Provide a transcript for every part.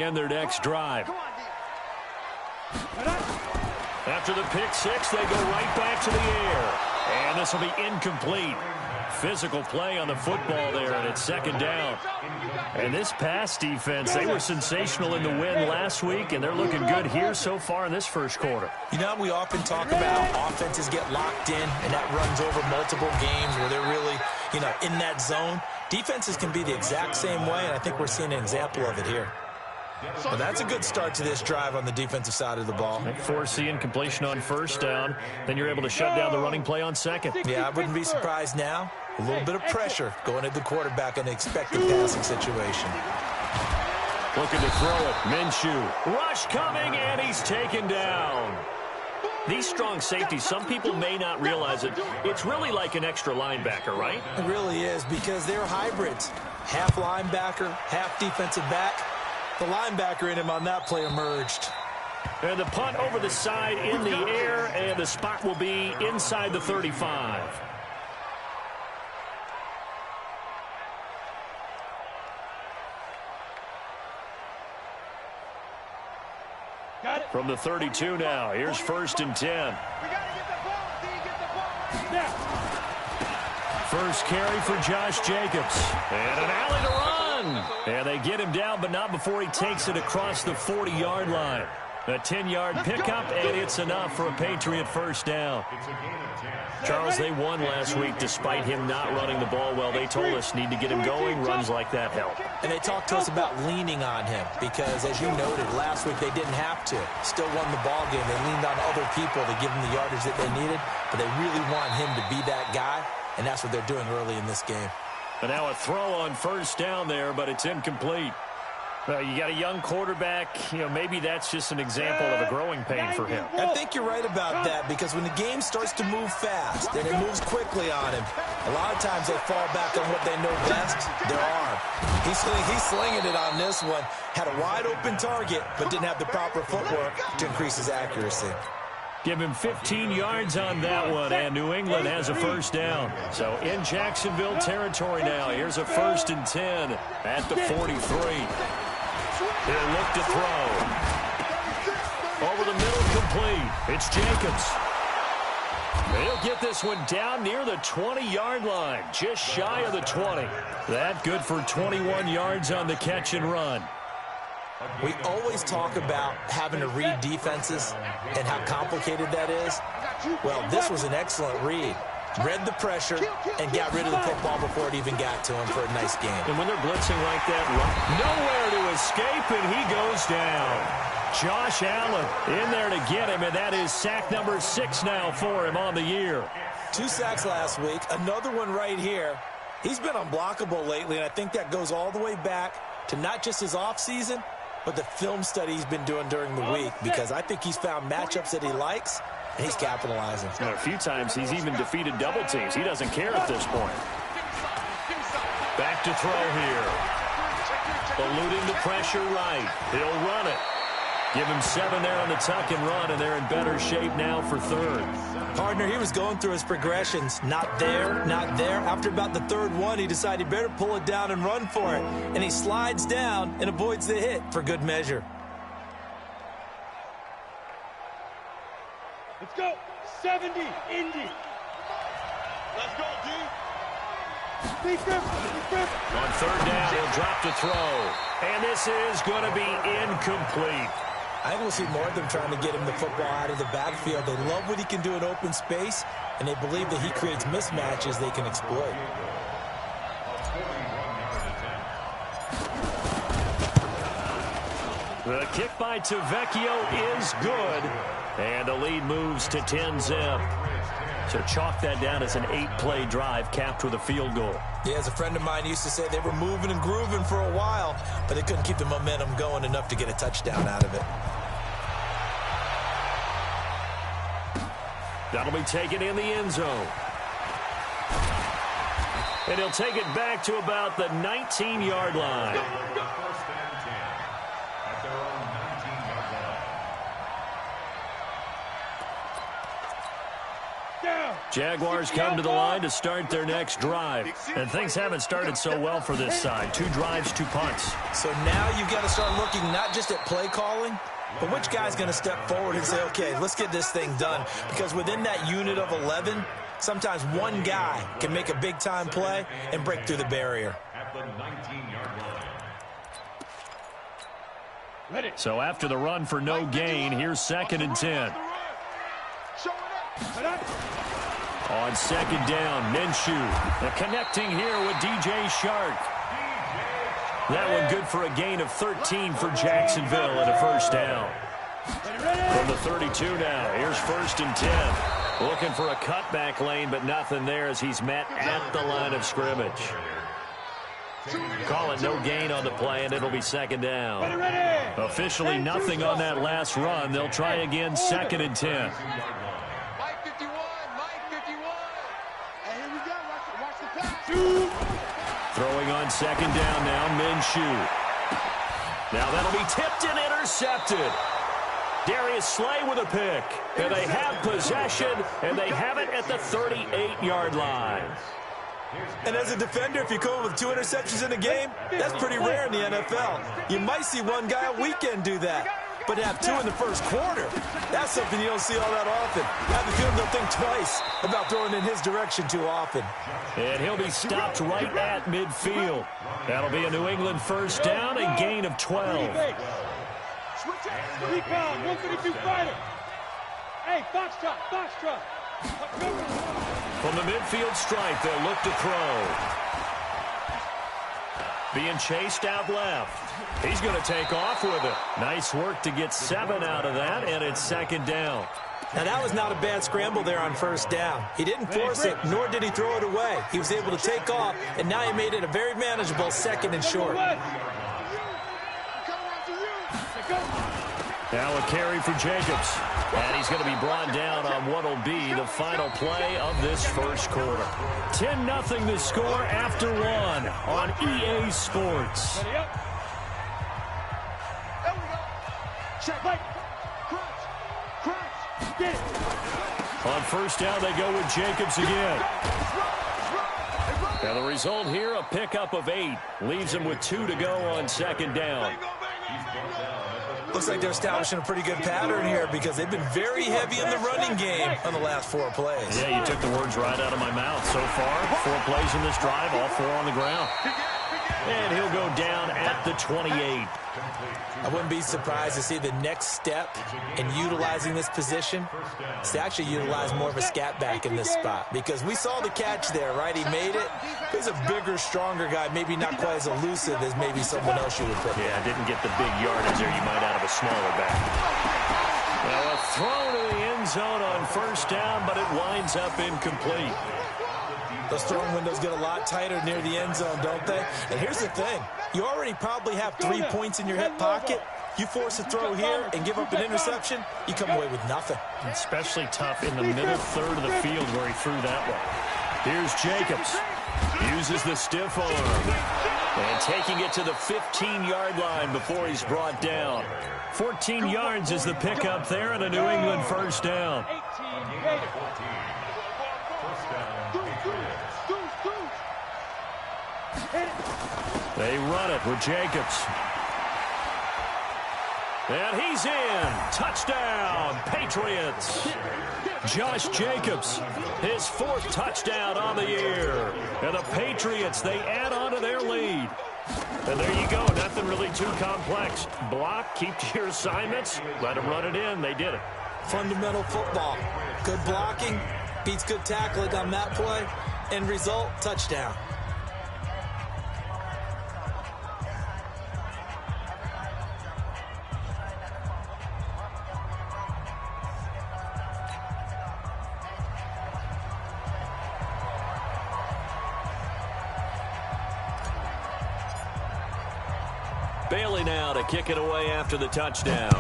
And their next drive. After the pick six, they go right back to the air. And this will be incomplete. Physical play on the football there, and it's second down. And this pass defense, they were sensational in the win last week, and they're looking good here so far in this first quarter. You know, we often talk about how offenses get locked in, and that runs over multiple games where they're really, in that zone. Defenses can be the exact same way, and I think we're seeing an example of it here. Well, that's a good start to this drive on the defensive side of the ball. Forcing incompletion on first down. Then you're able to shut down the running play on second. Yeah, I wouldn't be surprised now. A little bit of pressure going at the quarterback in an expected passing situation. Looking to throw it. Minshew. Rush coming, and he's taken down. These strong safeties, some people may not realize it. It's really like an extra linebacker, right? It really is, because they're hybrids. Half linebacker, half defensive back. The linebacker in him on that play emerged. And the punt over the side in the air, and the spot will be inside the 35. From the 32 now, here's 1st and 10. First carry for Josh Jacobs. And an alley to run. And they get him down, but not before he takes it across the 40-yard line. A 10-yard pickup, and it's enough for a Patriot first down. Charles, they won last week despite him not running the ball well. They told us need to get him going. Runs like that help. And they talked to us about leaning on him because, as you noted, last week they didn't have to. Still won the ball game. They leaned on other people to give them the yardage that they needed, but they really want him to be that guy, and that's what they're doing early in this game. And now a throw on first down there, but it's incomplete. You got a young quarterback, maybe that's just an example of a growing pain for him. I think you're right about that, because when the game starts to move fast and it moves quickly on him, a lot of times they fall back on what they know best, their arm. He's slinging it on this one. Had a wide open target, but didn't have the proper footwork to increase his accuracy. Give him 15 yards on that one, and New England has a first down. So in Jacksonville territory now, here's a 1st and 10 at the 43. He'll look to throw. Over the middle, complete. It's Jacobs. He'll get this one down near the 20-yard line, just shy of the 20. That good for 21 yards on the catch and run. We always talk about having to read defenses and how complicated that is. Well, this was an excellent read. Read the pressure and got rid of the football before it even got to him for a nice game. And when they're blitzing like that, nowhere to escape, and he goes down. Josh Allen in there to get him, and that is sack number 6 now for him on the year. 2 sacks last week, another one right here. He's been unblockable lately, and I think that goes all the way back to not just his offseason, but the film study he's been doing during the week, because I think he's found matchups that he likes, and he's capitalizing. A few times he's even defeated double teams. He doesn't care at this point. Back to throw here. Eluding the pressure right. He'll run it. Give him 7 there on the tuck and run, and they're in better shape now for 3rd. Partner, he was going through his progressions. Not there, not there. After about the 3rd one, he decided he better pull it down and run for it. And he slides down and avoids the hit for good measure. Let's go. 70, Indy. Let's go, D. On 3rd down, he'll drop to throw. And this is going to be incomplete. I think we'll see more of them trying to get him the football out of the backfield. They love what he can do in open space, and they believe that he creates mismatches they can exploit. The kick by Tavecchio is good, and the lead moves to 10-zip. So chalk that down as an 8-play drive capped with a field goal. Yeah, as a friend of mine used to say, they were moving and grooving for a while, but they couldn't keep the momentum going enough to get a touchdown out of it. That'll be taken in the end zone. And he'll take it back to about the 19-yard line. Down. Jaguars come to the line to start their next drive. And things haven't started so well for this side. 2 drives, 2 punts. So now you've got to start looking not just at play calling, but which guy's going to step forward and say, okay, let's get this thing done. Because within that unit of 11, sometimes one guy can make a big-time play and break through the barrier. So after the run for no gain, here's 2nd and 10. On 2nd down, Minshew. And connecting here with DJ Shark. That one good for a gain of 13 for Jacksonville and a 1st down. From the 32 now, here's 1st and 10. Looking for a cutback lane, but nothing there as he's met at the line of scrimmage. Call it no gain on the play, and it'll be 2nd down. Officially nothing on that last run. They'll try again, 2nd and 10. Throwing on 2nd down now, Minshew. Now that'll be tipped and intercepted. Darius Slay with a pick. And they have possession, and they have it at the 38-yard line. And as a defender, if you come with 2 interceptions in a game, that's pretty rare in the NFL. You might see one guy a weekend do that. But to have 2 in the first quarter, that's something you don't see all that often. I have a feeling they'll think twice about throwing in his direction too often. And he'll be stopped right at midfield. That'll be a New England 1st down, a gain of 12. Rebound, 132 fighter. Hey, Foxtrot. From the midfield stripe, they'll look to throw. Being chased out left. He's going to take off with it. Nice work to get 7 out of that, and it's 2nd down. Now, that was not a bad scramble there on 1st down. He didn't force it, nor did he throw it away. He was able to take off, and now he made it a very manageable 2nd and short. Now a carry for Jacobs. And he's going to be brought down on what will be the final play of this first quarter. 10-0 the score after 1 on EA Sports. On 1st down, they go with Jacobs again. Now the result here, a pickup of 8. Leaves him with 2 to go on 2nd down. Looks like they're establishing a pretty good pattern here because they've been very heavy in the running game on the last 4 plays. Yeah, you took the words right out of my mouth. So far, 4 plays in this drive, all 4 on the ground. And he'll go down at the 28. I wouldn't be surprised to see the next step in utilizing this position is to actually utilize more of a scat back in this spot. Because we saw the catch there, right? He made it. He's a bigger, stronger guy, maybe not quite as elusive as maybe someone else you would put there. Yeah, didn't get the big yardage there you might out of a smaller back. Now a throw to the end zone on 1st down, but it winds up incomplete. Those throwing windows get a lot tighter near the end zone, don't they? And here's the thing. You already probably have 3 points in your hip pocket. You force a throw here and give up an interception, you come away with nothing. Especially tough in the middle third of the field where he threw that one. Here's Jacobs. Uses the stiff arm. And taking it to the 15-yard line before he's brought down. 14 yards is the pickup there and a New England 1st down. They run it with Jacobs. And he's in. Touchdown, Patriots. Josh Jacobs, his 4th touchdown on the year. And the Patriots, they add on to their lead. And there you go, nothing really too complex. Block, keep to your assignments, let them run it in. They did it. Fundamental football. Good blocking, beats good tackling on that play. End result, touchdown. Bailey now to kick it away after the touchdown.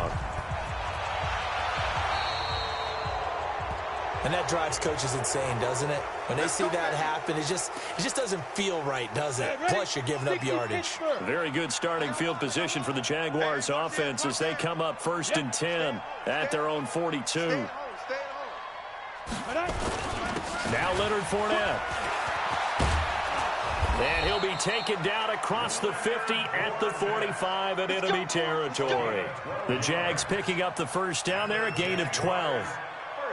And that drives coaches insane, doesn't it? When they see that happen, it just doesn't feel right, does it? Plus, you're giving up yardage. Very good starting field position for the Jaguars offense as they come up 1st and 10 at their own 42. Now Leonard Fournette. And he'll be taken down across the 50 at the 45 in enemy territory. The Jags picking up the first down there, a gain of 12.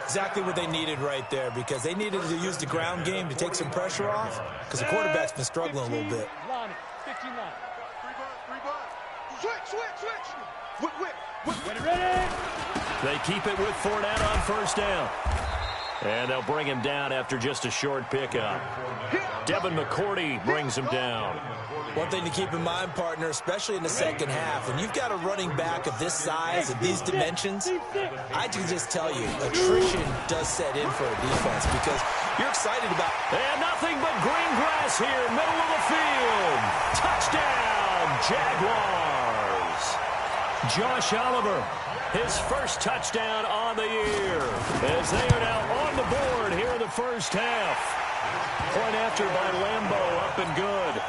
Exactly what they needed right there, because they needed to use the ground game to take some pressure off, because the quarterback's been struggling a little bit. They keep it with Fournette on first down. And they'll bring him down after just a short pickup. Devin McCourty brings him down. One thing to keep in mind, partner, especially in the second half, when you've got a running back of this size and these dimensions, I can just tell you, attrition does set in for a defense, because you're excited about... And nothing but green grass here, middle of the field. Touchdown, Jaguars. Josh Oliver, his first touchdown on the year, as they are now on the board here in the first half. Point after by Lambeau, up and good.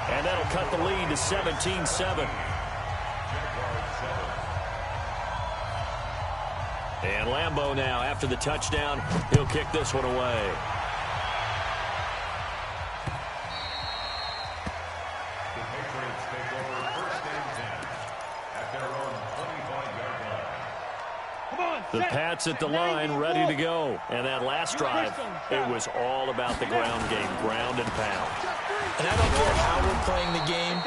And that'll cut the lead to 17-7. And Lambeau now, after the touchdown, he'll kick this one away. The Pats at the line, ready to go. And that last drive, it was all about the ground game, ground and pound. And I don't care how we're playing the game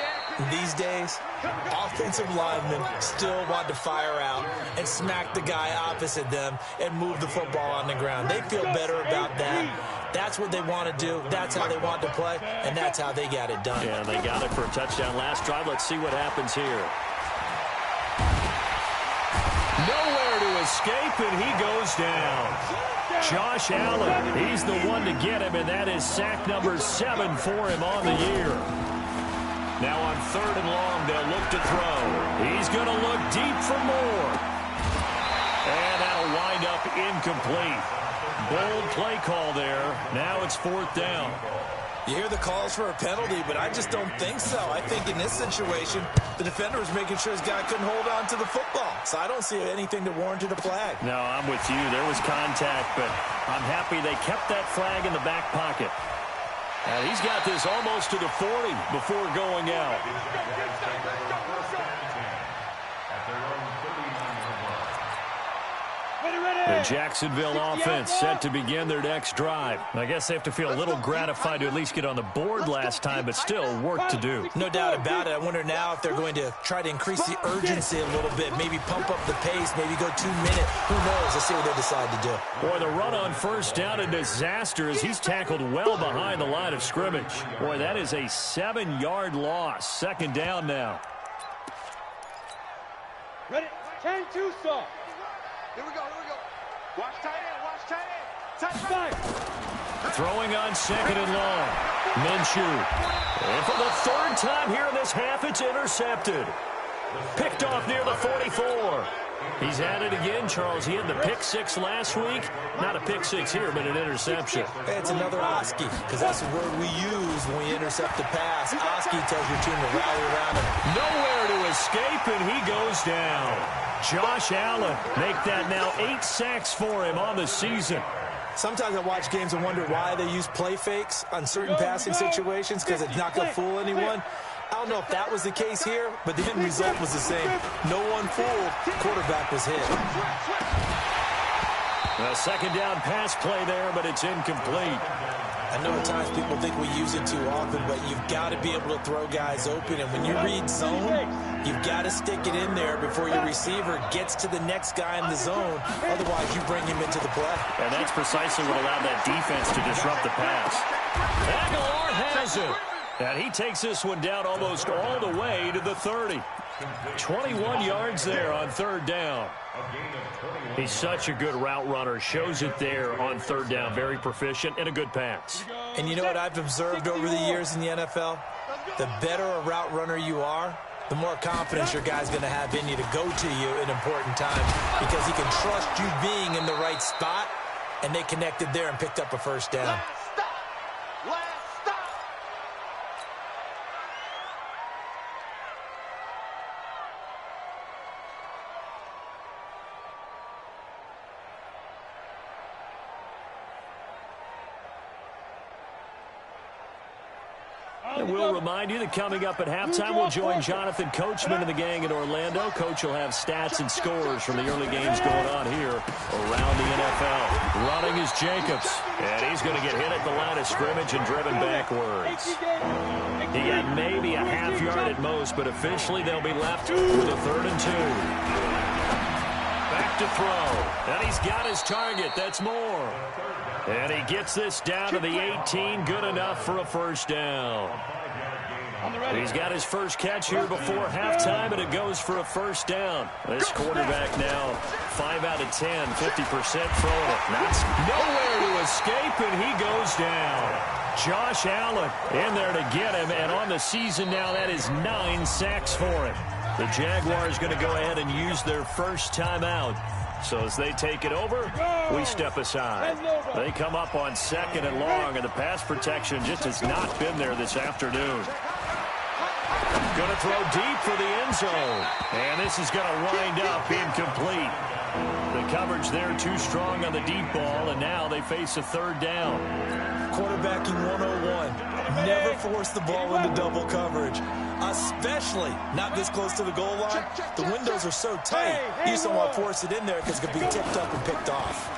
these days, offensive linemen still want to fire out and smack the guy opposite them and move the football on the ground. They feel better about that. That's what they want to do. That's how they want to play, and that's how they got it done. Yeah, they got it for a touchdown last drive. Let's see what happens here. Nowhere to escape, and he goes down. Josh Allen, he's the one to get him, and that is sack number 7 for him on the year. Now on 3rd and long, they'll look to throw. He's going to look deep for more. And that'll wind up incomplete. Bold play call there. Now it's 4th down. You hear the calls for a penalty, but I just don't think so. I think in this situation, the defender was making sure his guy couldn't hold on to the football. So I don't see anything to warrant a flag. No, I'm with you. There was contact, but I'm happy they kept that flag in the back pocket. And he's got this almost to the 40 before going out. The Jacksonville offense set to begin their next drive. I guess they have to feel a little gratified to at least get on the board last time, but still work to do. No doubt about it. I wonder now if they're going to try to increase the urgency a little bit, maybe pump up the pace, maybe go 2 minutes. Who knows? Let's see what they decide to do. Boy, the run on first down, a disaster as he's tackled well behind the line of scrimmage. Boy, that is a 7-yard loss. 2nd down now. Ready? 10-2 start. Here we go. Watch tight end. Tight end. Throwing on 2nd and long. Minshew. And for the 3rd time here in this half, it's intercepted. Picked off near the 44. He's at it again, Charles. He had the pick 6 last week. Not a pick 6 here, but an interception. It's another Oski, because that's the word we use when we intercept the pass. Oski tells your team to rally around him. Nowhere to escape, and he goes down. Josh Allen make that now 8 sacks for him on the season. Sometimes I watch games and wonder why they use play fakes on certain passing situations, because it's not going to fool anyone. I don't know if that was the case here, but the end result was the same. No one fooled. The quarterback was hit. A 2nd down pass play there, but it's incomplete. I know at times people think we use it too often, but you've got to be able to throw guys open. And when you read zone, you've got to stick it in there before your receiver gets to the next guy in the zone. Otherwise, you bring him into the play. And that's precisely what allowed that defense to disrupt the pass. Aguilar has it. And he takes this one down almost all the way to the 30. 21 yards there on 3rd down. He's such a good route runner. Shows it there on 3rd down. Very proficient and a good pass. And you know what I've observed over the years in the NFL? The better a route runner you are, the more confidence your guy's going to have in you to go to you in important times, because he can trust you being in the right spot, and they connected there and picked up a 1st down. And we'll remind you that coming up at halftime, we'll join Jonathan Coachman and the gang in Orlando. Coach will have stats and scores from the early games going on here around the NFL. Running is Jacobs, and he's going to get hit at the line of scrimmage and driven backwards. He got maybe a half yard at most, but officially they'll be left with a 3rd and 2. Back to throw, and he's got his target. That's Moore. And he gets this down to the 18, good enough for a first down. He's got his first catch here before halftime, and it goes for a first down. This quarterback now 5 out of 10, 50% throwing it. That's nowhere to escape, and he goes down. Josh Allen in there to get him, and on the season now, that is 9 sacks for him. The Jaguars going to go ahead and use their first timeout. So as they take it over, we step aside. They come up on 2nd and long, and the pass protection just has not been there this afternoon. Going to throw deep for the end zone. And this is going to wind up incomplete. The coverage there too strong on the deep ball, and now they face a 3rd down. Quarterbacking 101. Never force the ball into double coverage, especially not this close to the goal line. The windows are so tight, you just don't want to force it in there because it could be tipped up and picked off.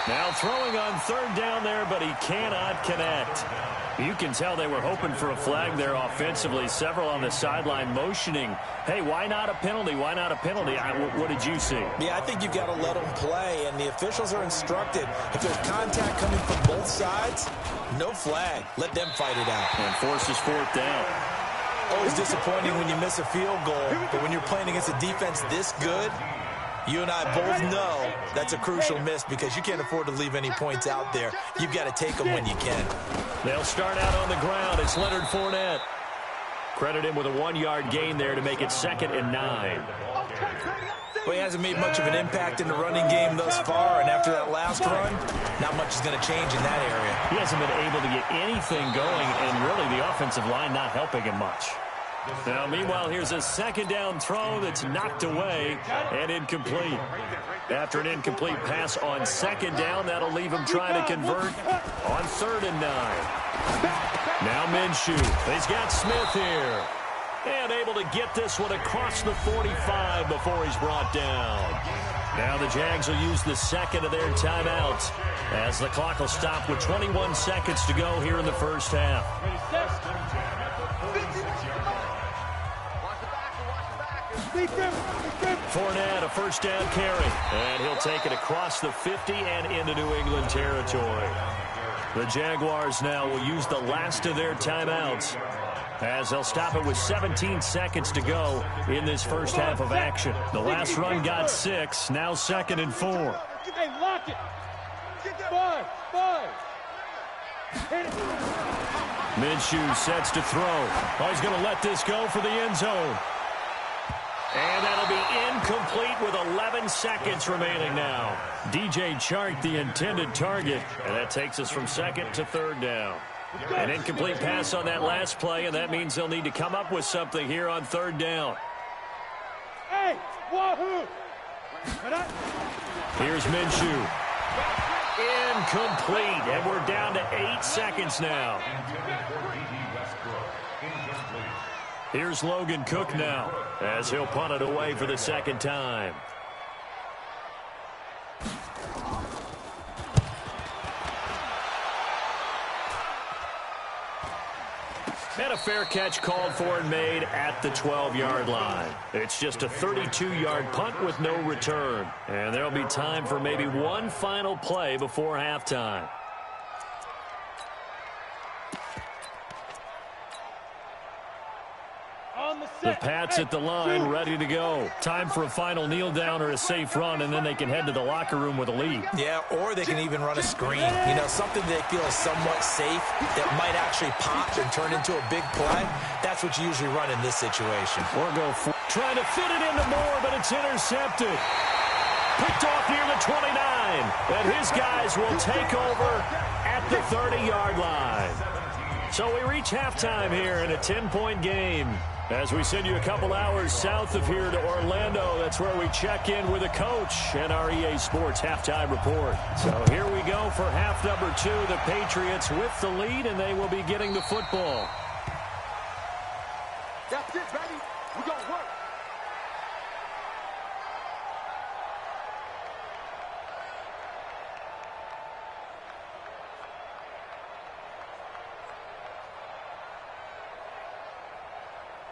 Now throwing on 3rd down there, but he cannot connect. You can tell they were hoping for a flag there offensively. Several on the sideline motioning, hey, why not a penalty? Why not a penalty? What did you see? Yeah, I think you've got to let them play, and the officials are instructed. If there's contact coming from both sides, no flag. Let them fight it out. And forces 4th down. Always disappointing when you miss a field goal, but when you're playing against a defense this good, you and I both know that's a crucial miss because you can't afford to leave any points out there. You've got to take them when you can. They'll start out on the ground. It's Leonard Fournette. Credit him with a 1-yard gain there to make it 2nd and 9. Well, he hasn't made much of an impact in the running game thus far, and after that last run, not much is going to change in that area. He hasn't been able to get anything going, and really the offensive line not helping him much. Now, meanwhile, here's a 2nd down throw that's knocked away and incomplete. After an incomplete pass on 2nd down, that'll leave him trying to convert on 3rd and 9. Now Minshew. He's got Smith here. And able to get this one across the 45 before he's brought down. Now the Jags will use the 2nd of their timeouts as the clock will stop with 21 seconds to go here in the first half. Fournette, a first down carry, and he'll take it across the 50 and into New England territory. The Jaguars now will use the last of their timeouts as they'll stop it with 17 seconds to go in this first half of action. The last run got 6, now 2nd and 4. Hey, lock it. 5. Hit it. Minshew sets to throw. Oh, he's going to let this go for the end zone. And that'll be incomplete with 11 seconds remaining now. DJ Chark, the intended target, and that takes us from 2nd to 3rd down. An incomplete pass on that last play, and that means they'll need to come up with something here on 3rd down. Hey, wahoo! Here's Minshew. Incomplete, and we're down to 8 seconds now. Here's Logan Cook now as he'll punt it away for the 2nd time. And a fair catch called for and made at the 12-yard line. It's just a 32-yard punt with no return. And there'll be time for maybe one final play before halftime. The Pats at the line, ready to go. Time for a final kneel down or a safe run, and then they can head to the locker room with a lead. Yeah, or they can even run a screen. You know, something they feel is somewhat safe that might actually pop and turn into a big play. That's what you usually run in this situation. Or go for trying to fit it into Moore, but it's intercepted. Picked off near the 29, and his guys will take over at the 30-yard line. So we reach halftime here in a 10-point game. As we send you a couple hours south of here to Orlando, that's where we check in with a coach and our EA Sports halftime report. So here we go for half number 2. The Patriots with the lead, and they will be getting the football. That's it, baby. We're going to work.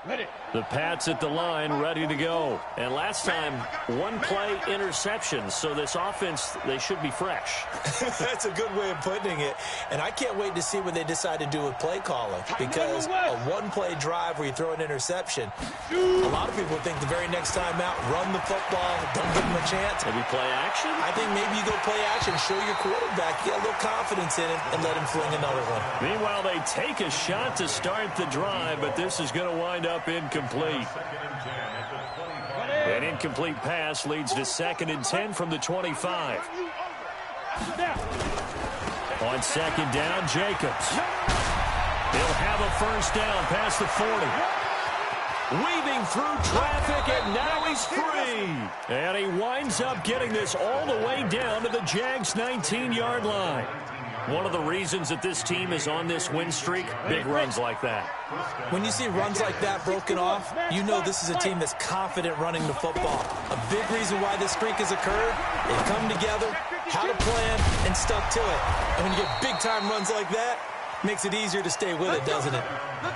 Ready. The Pats at the line, ready to go. And last time, one-play interception. So this offense, they should be fresh. That's a good way of putting it. And I can't wait to see what they decide to do with play calling. Because a one-play drive where you throw an interception, a lot of people think the very next time out, run the football, don't give them a chance. Maybe play action? I think maybe you go play action, show your quarterback, get a little confidence in him, and let him fling another one. Meanwhile, they take a shot to start the drive, but this is going to wind up incomplete. An incomplete pass leads to 2nd and 10 from the 25. On 2nd down, Jacobs. He'll have a first down past the 40. Weaving through traffic, and now he's free. And he winds up getting this all the way down to the Jags' 19-yard line. One of the reasons that this team is on this win streak, big runs like that. When you see runs like that broken off, you know this is a team that's confident running the football. A big reason why this streak has occurred, they've come together, had a plan, and stuck to it. And when you get big-time runs like that, makes it easier to stay with it, doesn't it?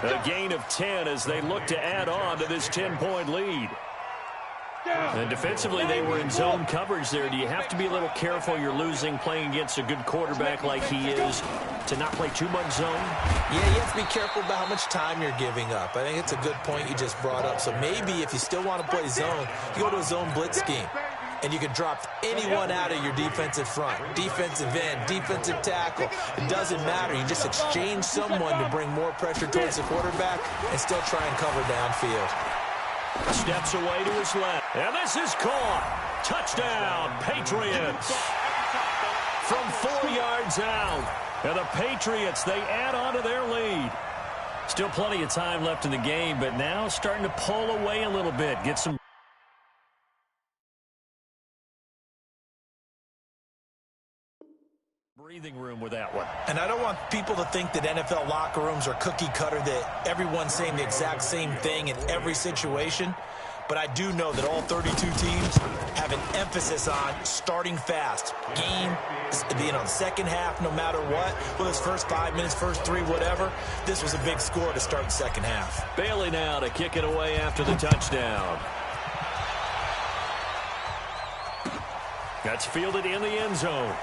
A gain of 10 as they look to add on to this 10-point lead. And defensively, they were in zone coverage there. Do you have to be a little careful? You're losing playing against a good quarterback like he is to not play too much zone? Yeah, you have to be careful about how much time you're giving up. I think it's a good point you just brought up. So maybe if you still want to play zone, you go to a zone blitz scheme. And you can drop anyone out of your defensive front. Defensive end, defensive tackle. It doesn't matter. You just exchange someone to bring more pressure towards the quarterback and still try and cover downfield. Steps away to his left. And this is caught. Touchdown, Patriots. From 4 yards out. And the Patriots, they add on to their lead. Still plenty of time left in the game, but now starting to pull away a little bit. Get some breathing room with that one. And I don't want people to think that NFL locker rooms are cookie cutter, that everyone's saying the exact same thing in every situation. But I do know that all 32 teams have an emphasis on starting fast. Game, being on the second half, no matter what. Whether it's first 5 minutes, first 3, whatever. This was a big score to start the second half. Bailey now to kick it away after the touchdown. That's fielded in the end zone.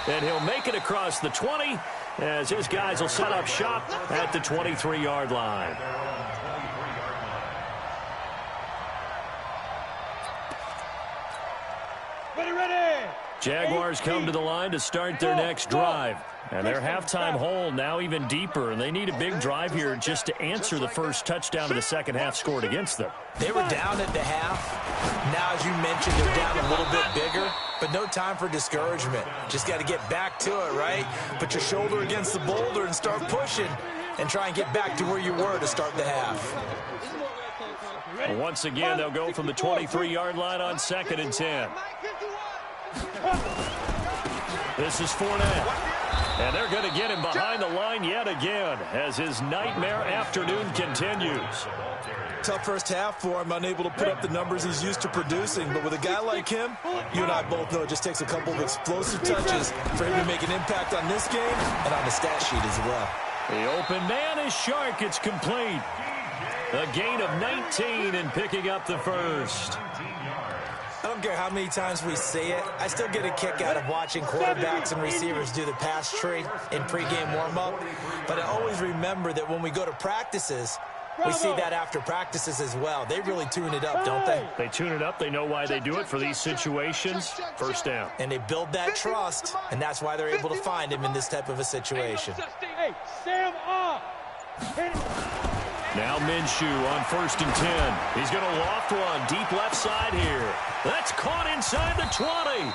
And he'll make it across the 20 as his guys will set up shop at the 23-yard line. Ready. Jaguars come to the line to start their next drive. And their halftime hole now even deeper, and they need a big drive here just to answer the first touchdown of the second half scored against them. They were down at the half. Now, as you mentioned, they're down a little bit bigger, but no time for discouragement. Just got to get back to it, right? Put your shoulder against the boulder and start pushing and try and get back to where you were to start the half. Once again, they'll go from the 23-yard line on 2nd and 10. This is Fournette. And they're going to get him behind the line yet again as his nightmare afternoon continues. Tough first half for him, unable to put up the numbers he's used to producing. But with a guy like him, you and I both know it just takes a couple of explosive touches for him to make an impact on this game and on the stat sheet as well. The open man is Shark. It's complete. A gain of 19 and picking up the first. I don't care how many times we say it, I still get a kick out of watching quarterbacks and receivers do the pass tree in pregame warm-up. But I always remember that when we go to practices, we see that after practices as well. They really tune it up, don't they? They tune it up. They know why they do it for these situations. First down. And they build that trust, and that's why they're able to find him in this type of a situation. Hey, Sam off. Now Minshew on 1st and 10. He's going to loft one deep left side here. That's caught inside the 20.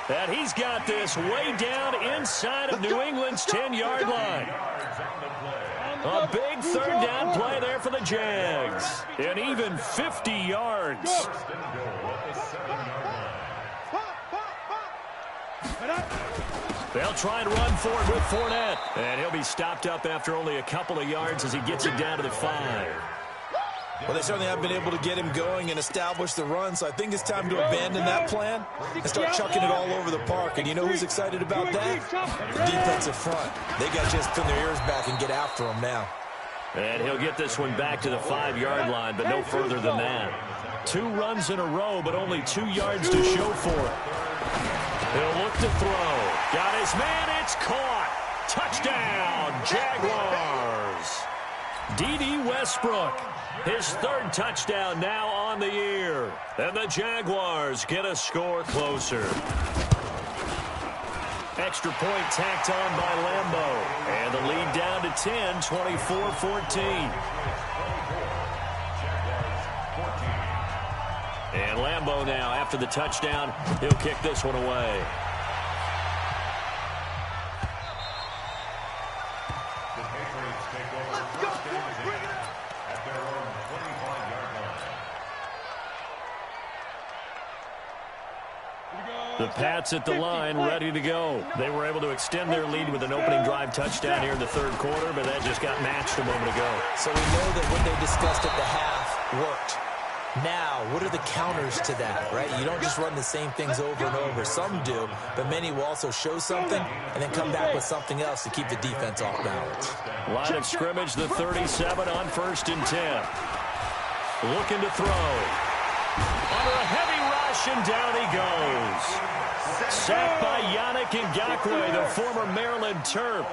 And he's got this way down inside of New England's 10-yard line. A big third down play there for the Jags. And even 50 yards. They'll try and run for it with Fournette. And he'll be stopped up after only a couple of yards as he gets it down to the 5. Well, they certainly have been able to get him going and establish the run, so I think it's time to abandon that plan and start chucking it all over the park. And you know who's excited about that? The defensive front. They got to just pin their ears back and get after him now. And he'll get this one back to the 5-yard line, but no further than that. 2 runs in a row, but only 2 yards to show for it. He'll look to throw. Got his man. It's caught. Touchdown, Jaguars. D.D. Westbrook. His 3rd touchdown now on the year. And the Jaguars get a score closer. Extra point tacked on by Lambo. And the lead down to 10, 24-14. And Lambo now, after the touchdown, he'll kick this one away. The Pats at the line, ready to go. They were able to extend their lead with an opening drive touchdown here in the 3rd quarter, but that just got matched a moment ago. So we know that what they discussed at the half worked. Now, what are the counters to that, right? You don't just run the same things over and over. Some do, but many will also show something and then come back with something else to keep the defense off balance. Line of scrimmage, the 37 on 1st and 10. Looking to throw. Under a heavy rush, and down he goes. Sacked by Yannick Ngakoue, the former Maryland Terp.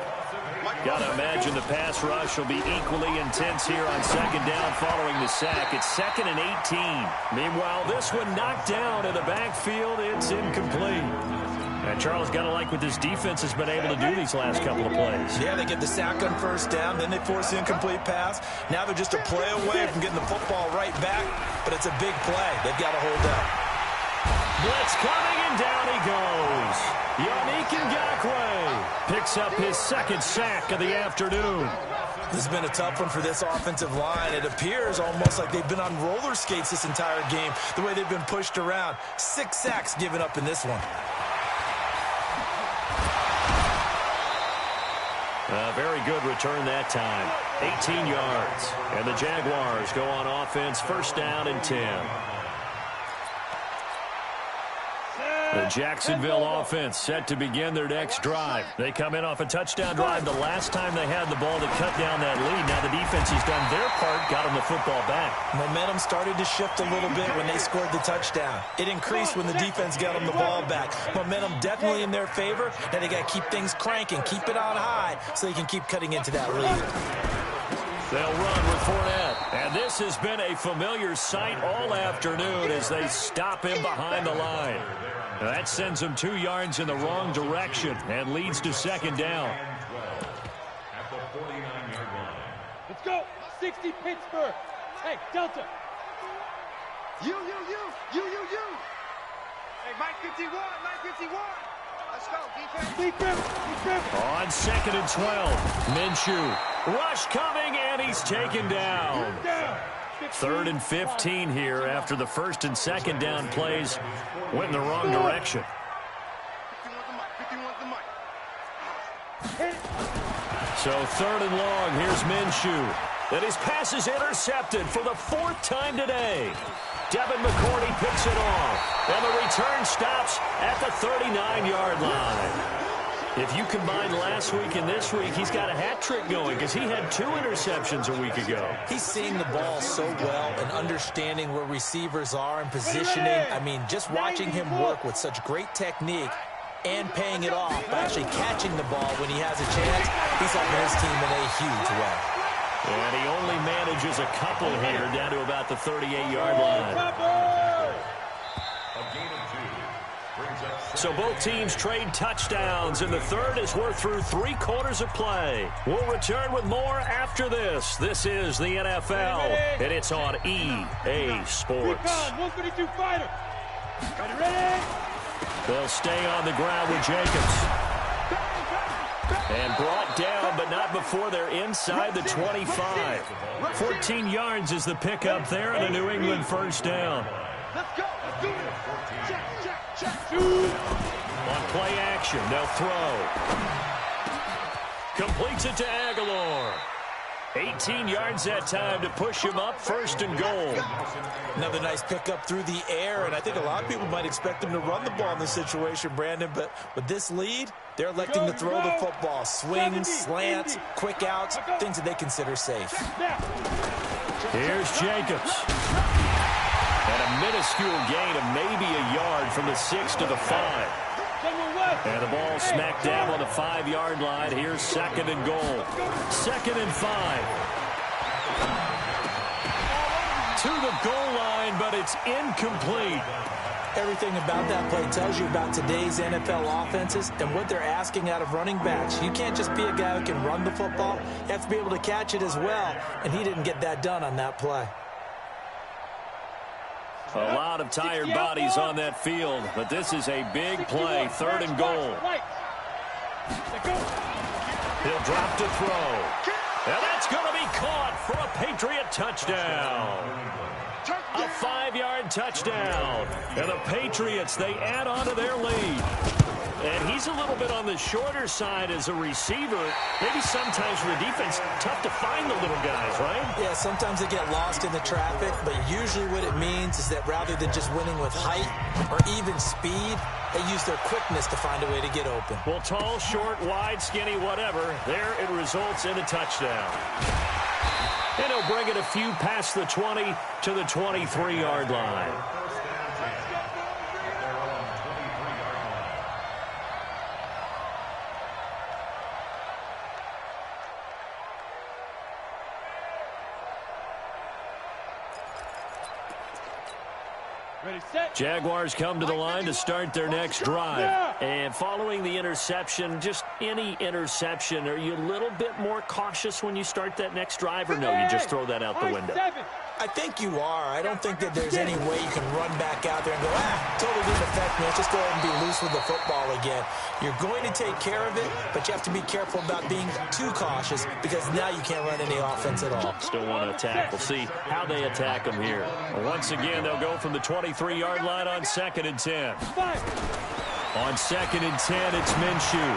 Got to imagine the pass rush will be equally intense here on 2nd down following the sack. It's 2nd and 18. Meanwhile, this one knocked down in the backfield. It's incomplete. And Charles, got to like what this defense has been able to do these last couple of plays. Yeah, they get the sack on 1st down, then they force the incomplete pass. Now they're just a play away from getting the football right back, but it's a big play. They've got to hold up. Blitz coming, and down he goes. Yannick Ngakoue picks up his 2nd sack of the afternoon. This has been a tough one for this offensive line. It appears almost like they've been on roller skates this entire game, the way they've been pushed around. 6 sacks given up in this one. A very good return that time. 18 yards. And the Jaguars go on offense, 1st down and 10. The Jacksonville offense set to begin their next drive. They come in off a touchdown drive the last time they had the ball to cut down that lead. Now the defense has done their part, got them the football back. Momentum started to shift a little bit when they scored the touchdown. It increased when the defense got them the ball back. Momentum definitely in their favor. Now they got to keep things cranking, keep it on high so they can keep cutting into that lead. They'll run with Fournette. And this has been a familiar sight all afternoon as they stop him behind the line. That sends him 2 yards in the wrong direction and leads to 2nd down. Let's go. 60 Pittsburgh. Hey, Delta. You. Hey, Mike 51. Let's go, defense. On 2nd and 12. Minshew. Rush coming, and he's taken down. 3rd and 15 here after the 1st and 2nd down plays went in the wrong direction. So 3rd and long, here's Minshew. And his pass is intercepted for the 4th time today. Devin McCourty picks it off. And the return stops at the 39-yard line. If you combine last week and this week, he's got a hat trick going because he had 2 interceptions a week ago. He's seeing the ball so well and understanding where receivers are and positioning. I mean, just watching him work with such great technique and paying it off by actually catching the ball when he has a chance, he's helping his team in a huge way. And he only manages a couple here down to about the 38-yard line. So both teams trade touchdowns, and the 3rd as we're through 3 quarters of play. We'll return with more after this. This is the NFL, and it's on EA Sports. 152 fighter. Ready? They'll stay on the ground with Jacobs. And brought down, but not before they're inside the 25. 14 yards is the pickup there, and a New England first down. Let's go. Let's do it. Check. On play action, they'll throw. Completes it to Aguilar. 18 yards that time to push him up, first and goal. Another nice pickup through the air, and I think a lot of people might expect him to run the ball in this situation, Brandon, but with this lead, they're electing to throw the football. Swings, slants, quick outs, things that they consider safe. Here's Jacobs. And a minuscule gain of maybe a yard from the 6 to the 5. And the ball smacked down on the 5-yard line. Here's second and goal. 2nd and 5. To the goal line, but it's incomplete. Everything about that play tells you about today's NFL offenses and what they're asking out of running backs. You can't just be a guy who can run the football. You have to be able to catch it as well, and he didn't get that done on that play. A lot of tired bodies on that field, but this is a big play, 3rd and goal. He'll drop to throw. And that's going to be caught for a Patriot touchdown. A 5-yard touchdown. And the Patriots, they add on to their lead. And he's a little bit on the shorter side as a receiver. Maybe sometimes for the defense, tough to find the little guys, right? Yeah, sometimes they get lost in the traffic, but usually what it means is that rather than just winning with height or even speed, they use their quickness to find a way to get open. Well, tall, short, wide, skinny, whatever, there it results in a touchdown. And he'll bring it a few past the 20 to the 23-yard line. Jaguars come to the line to start their next drive. And following the interception, just any interception, are you a little bit more cautious when you start that next drive, or no, you just throw that out the window? I think you are. I don't think that there's any way you can run back out there and go, totally didn't affect me. Let's just go ahead and be loose with the football again. You're going to take care of it, but you have to be careful about being too cautious because now you can't run any offense at all. Still want to attack. We'll see how they attack them here. Once again, they'll go from the 23-yard line on 2nd and 10. On 2nd and 10, it's Minshew.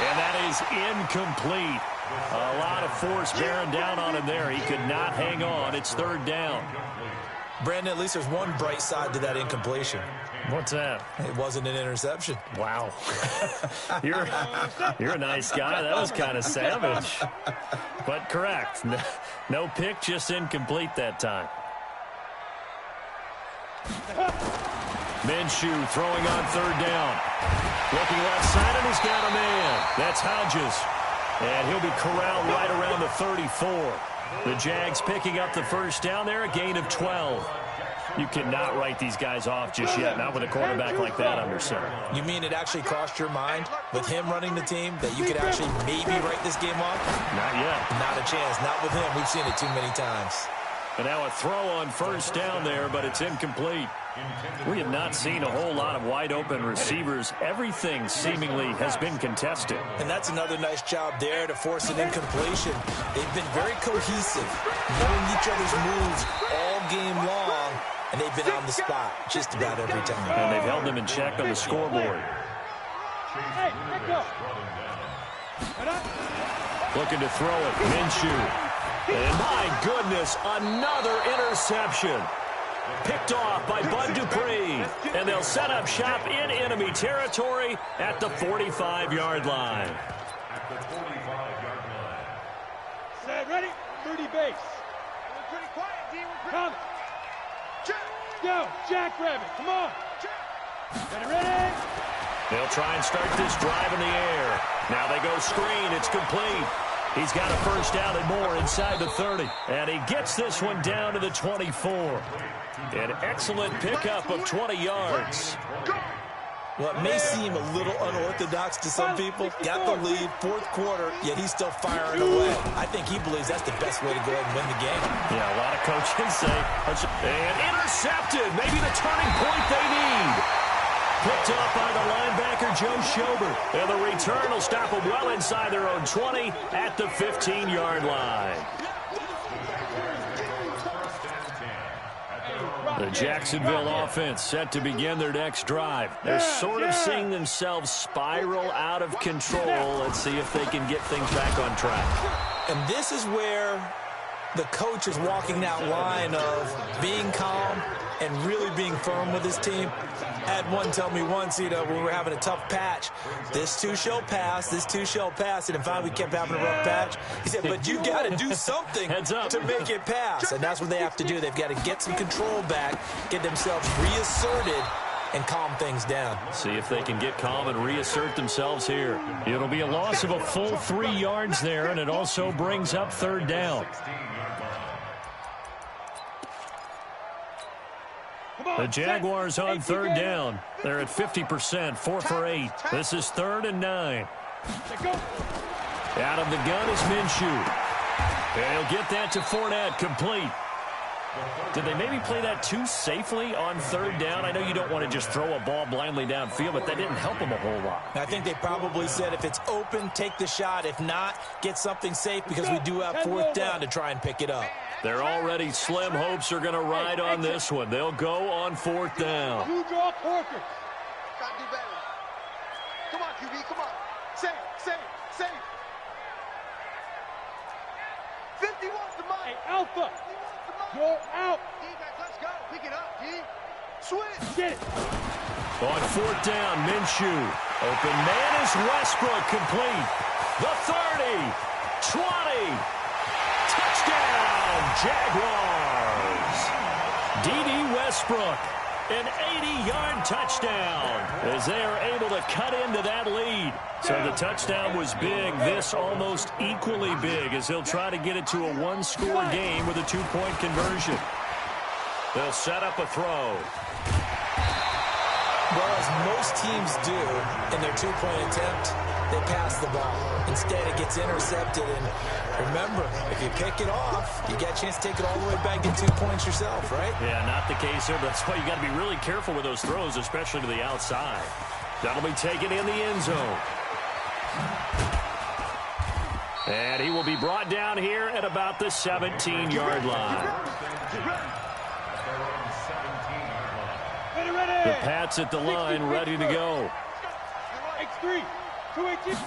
And that is incomplete. A lot of force bearing down on him there. He could not hang on. It's 3rd down. Brandon, at least there's one bright side to that incompletion. What's that? It wasn't an interception. Wow. You're a nice guy. That was kind of savage. But correct. No pick, just incomplete that time. Minshew throwing on 3rd down. Looking left side, and he's got a man. That's Hodges. And he'll be corralled right around the 34. The Jags picking up the first down there, a gain of 12. You cannot write these guys off just yet, not with a quarterback like that under center. You mean it actually crossed your mind with him running the team that you could actually maybe write this game off? Not yet. Not a chance. Not with him. We've seen it too many times. And now a throw on 1st down there, but it's incomplete. We have not seen a whole lot of wide-open receivers. Everything seemingly has been contested. And that's another nice job there to force an incompletion. They've been very cohesive, knowing each other's moves all game long, and they've been on the spot just about every time. And they've held them in check on the scoreboard. Hey, let go. Looking to throw it, Minshew. And my goodness, another interception. Picked off by Bud Dupree. And they'll set up shop in enemy territory at the 45-yard line. Set, ready? 30 base. We're pretty quiet, D. We're pretty... Go, Jackrabbit, come on. Ready? They'll try and start this drive in the air. Now they go screen. It's complete. He's got a first down and more inside the 30. And he gets this one down to the 24. An excellent pickup of 20 yards. Well, it may seem a little unorthodox to some people. Got the lead, 4th quarter, yet he's still firing away. I think he believes that's the best way to go ahead and win the game. Yeah, a lot of coaches say. And intercepted. Maybe the turning point they need. picked up by the linebacker, Joe Schobert. And the return will stop them well inside their own 20 at the 15-yard line. The Jacksonville offense set to begin their next drive. They're sort of seeing themselves spiral out of control. Let's see if they can get things back on track. And this is where the coach is walking that line of being calm and really being firm with his team. I had one tell me once, when we were having a tough patch, this too shall pass, this too shall pass. And finally we kept having a rough patch. He said, but you got to do something to make it pass. And that's what they have to do. They've got to get some control back, get themselves reasserted, and calm things down. See if they can get calm and reassert themselves here. It'll be a loss of a full 3 yards there, and it also brings up third down. The Jaguars on third down. They're at 50%, 4 for 8. This is 3rd and 9. Out of the gun is Minshew. And he'll get that to Fournette, complete. Did they maybe play that too safely on third down? I know you don't want to just throw a ball blindly downfield, but that didn't help them a whole lot. I think they probably said if it's open, take the shot. If not, get something safe because we do have 4th down to try and pick it up. Their already slim hopes are going to ride on this one. They'll go on 4th down. You draw Corker. Gotta do better. Come on, QB, come on. Safe. 51 to mine. Hey, Alpha. You're out. D, let's go. Pick it up, D. Switch. Get it. On 4th down, Minshew. Open man is Westbrook, complete. The 30, 20. Touchdown, Jaguars. D.D. Westbrook, an 80-yard touchdown as they are able to cut into that lead. So the touchdown was big. This almost equally big as he'll try to get it to a one-score game with a 2-point conversion. They'll set up a throw. Well, as most teams do in their 2-point attempt, they pass the ball. Instead, it gets intercepted. And remember, if you pick it off, you get a chance to take it all the way back and get 2 points yourself, right? Yeah, not the case here, but that's why you got to be really careful with those throws, especially to the outside. That'll be taken in the end zone. And he will be brought down here at about the 17-yard line. The Pats at the line, ready to go. X3. 2 inches.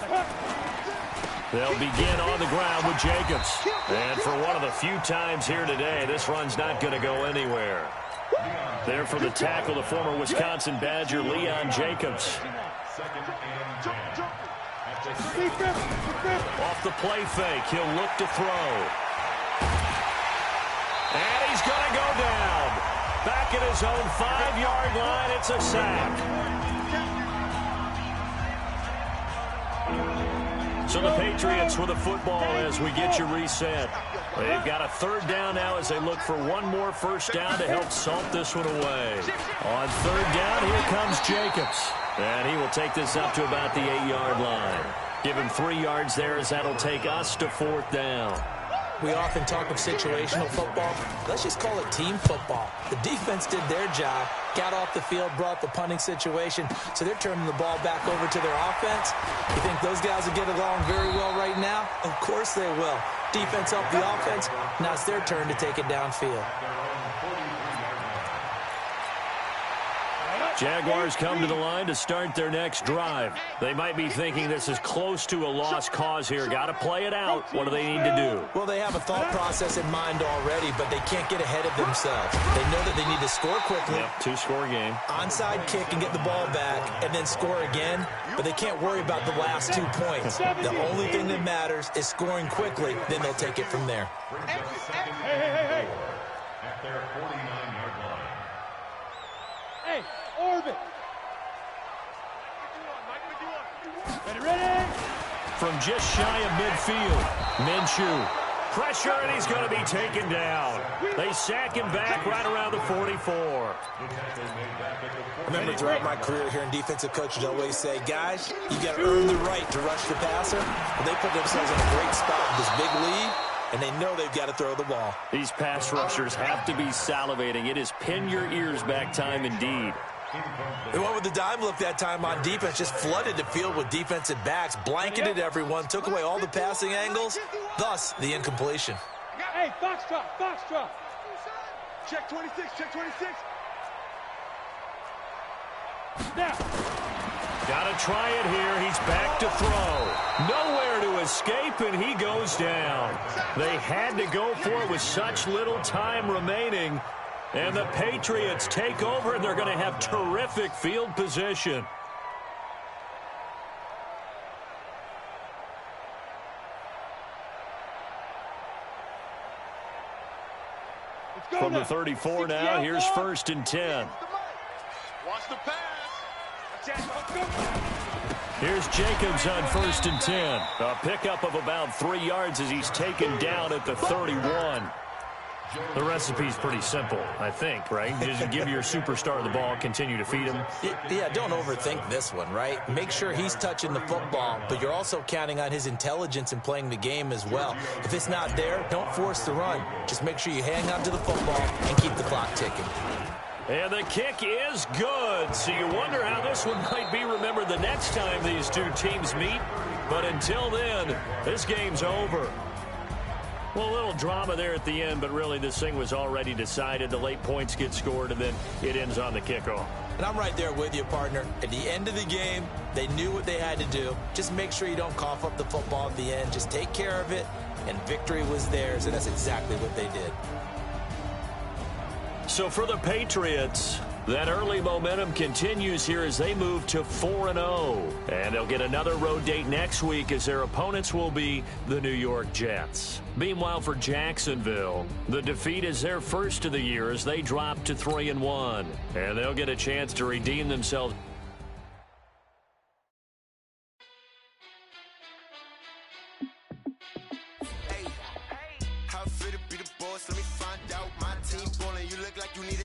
They'll begin on the ground with Jacobs. And for one of the few times here today, this run's not going to go anywhere. There for the tackle, the former Wisconsin Badger, Leon Jacobs. Off the play fake, he'll look to throw. And he's going to go down. Back at his own 5-yard line, it's a sack. So the Patriots with the football as we get you reset. They've got a 3rd down now as they look for one more 1st down to help salt this one away. On 3rd down, here comes Jacobs. And he will take this up to about the 8-yard line. Give him 3 yards there as that'll take us to 4th down. We often talk of situational football. Let's just call it team football. The defense did their job, got off the field, brought the punting situation, so they're turning the ball back over to their offense. You think those guys will get along very well right now? Of course they will. Defense helped the offense. Now it's their turn to take it downfield. Jaguars come to the line to start their next drive. They might be thinking this is close to a lost cause here. Got to play it out. What do they need to do? Well, they have a thought process in mind already, but they can't get ahead of themselves. They know that they need to score quickly. Yep, 2-score game. Onside kick and get the ball back and then score again, but they can't worry about the last 2 points. The only thing that matters is scoring quickly, then they'll take it from there. Hey. At their 49-yard line. Hey, orbit. Ready? From just shy of midfield, Minshew. Pressure, and he's going to be taken down. They sack him back right around the 44. I remember throughout my career here in defensive coaches always say, guys, you got to earn the right to rush the passer. But they put themselves in a great spot with this big lead, and they know they've got to throw the ball. These pass rushers have to be salivating. It is pin your ears back time indeed. They went with the dime look that time on defense, just flooded the field with defensive backs, blanketed everyone, took away all the passing angles, thus the incompletion. Hey, foxtrot, foxtrot. Check 26, check 26. Now. Got to try it here. He's back to throw. Nowhere to escape, and he goes down. They had to go for it with such little time remaining. And the Patriots take over, and they're going to have terrific field position. From the 34 now, here's 1st and 10. Watch the pass. Here's Jacobs on 1st and 10. A pickup of about 3 yards as he's taken down at the 31. The recipe's pretty simple, I think, right? Just give your superstar the ball, continue to feed him. Yeah, don't overthink this one, right? Make sure he's touching the football, but you're also counting on his intelligence in playing the game as well. If it's not there, don't force the run. Just make sure you hang on to the football and keep the clock ticking. And the kick is good. So you wonder how this one might be remembered the next time these two teams meet. But until then, this game's over. Well, a little drama there at the end, but really this thing was already decided. The late points get scored, and then it ends on the kickoff. And I'm right there with you, partner. At the end of the game, they knew what they had to do. Just make sure you don't cough up the football at the end. Just take care of it, and victory was theirs, and that's exactly what they did. So for the Patriots, that early momentum continues here as they move to 4-0. And they'll get another road date next week as their opponents will be the New York Jets. Meanwhile, for Jacksonville, the defeat is their first of the year as they drop to 3-1. And they'll get a chance to redeem themselves. How fit to be the boss? Let me find out. My team balling. You look like you need a